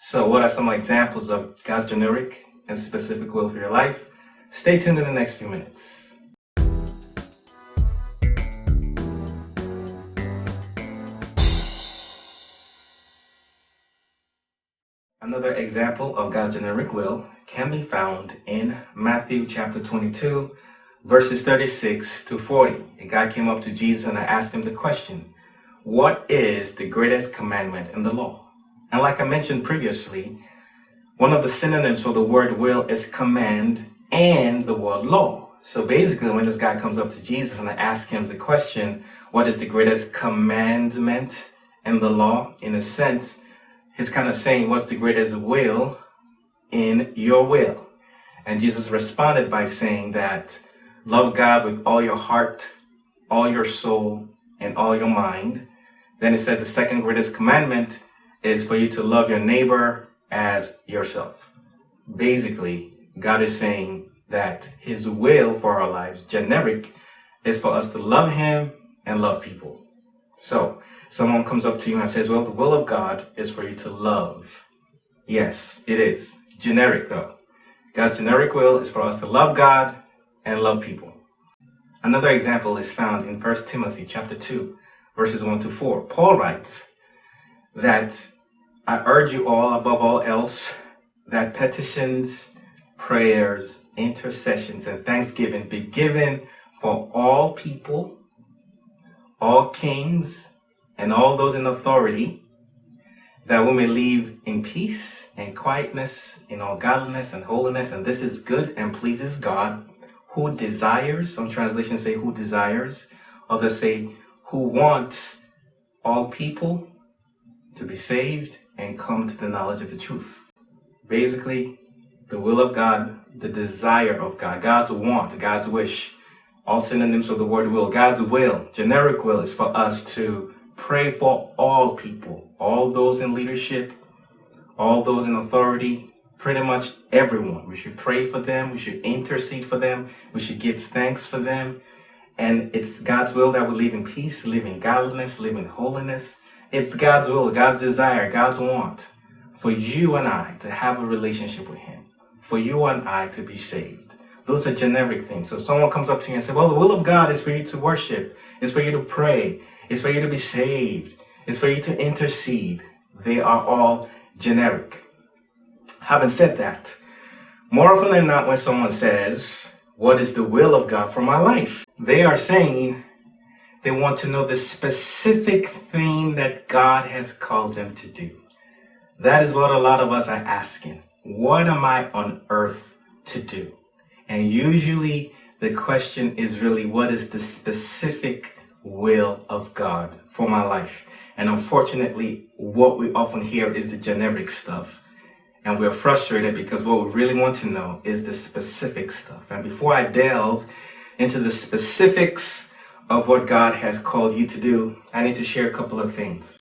So what are some examples of God's generic and specific will for your life? Stay tuned in the next few minutes. Another example of God's generic will can be found in Matthew chapter 22, verses 36 to 40. A guy came up to Jesus and I asked him the question, what is the greatest commandment in the law? And like I mentioned previously, one of the synonyms for the word will is command and the word law. So basically, when this guy comes up to Jesus and I ask him the question, what is the greatest commandment in the law? In a sense, he's kind of saying, what's the greatest will in your will? And Jesus responded by saying that love God with all your heart, all your soul, and all your mind. Then he said the second greatest commandment is for you to love your neighbor as yourself. Basically, God is saying that his will for our lives, generic, is for us to love him and love people. So someone comes up to you and says, well, the will of God is for you to love. Yes, it is. Generic though. God's generic will is for us to love God and love people. Another example is found in 1 Timothy chapter 2, verses 1 to 4. Paul writes that I urge you all, above all else, that petitions, prayers, intercessions, and thanksgiving be given for all people, all kings, and all those in authority, that we may live in peace and quietness, in all godliness and holiness. And this is good and pleases God, who desires, some translations say who desires, others say who wants all people to be saved and come to the knowledge of the truth. Basically, the will of God, the desire of God, God's want, God's wish, all synonyms of the word will. God's will, generic will, is for us to pray for all people, all those in leadership, all those in authority, pretty much everyone. We should pray for them. We should intercede for them. We should give thanks for them. And it's God's will that we live in peace, live in godliness, live in holiness. It's God's will, God's desire, God's want for you and I to have a relationship with him, for you and I to be saved. Those are generic things. So if someone comes up to you and says, well, the will of God is for you to worship, it's for you to pray, it's for you to be saved, it's for you to intercede. They are all generic. Having said that, more often than not, when someone says, what is the will of God for my life? They are saying they want to know the specific thing that God has called them to do. That is what a lot of us are asking. What am I on earth to do? And usually the question is really, what is the specific will of God for my life? And unfortunately, what we often hear is the generic stuff. And we're frustrated because what we really want to know is the specific stuff. And before I delve into the specifics of what God has called you to do, I need to share a couple of things.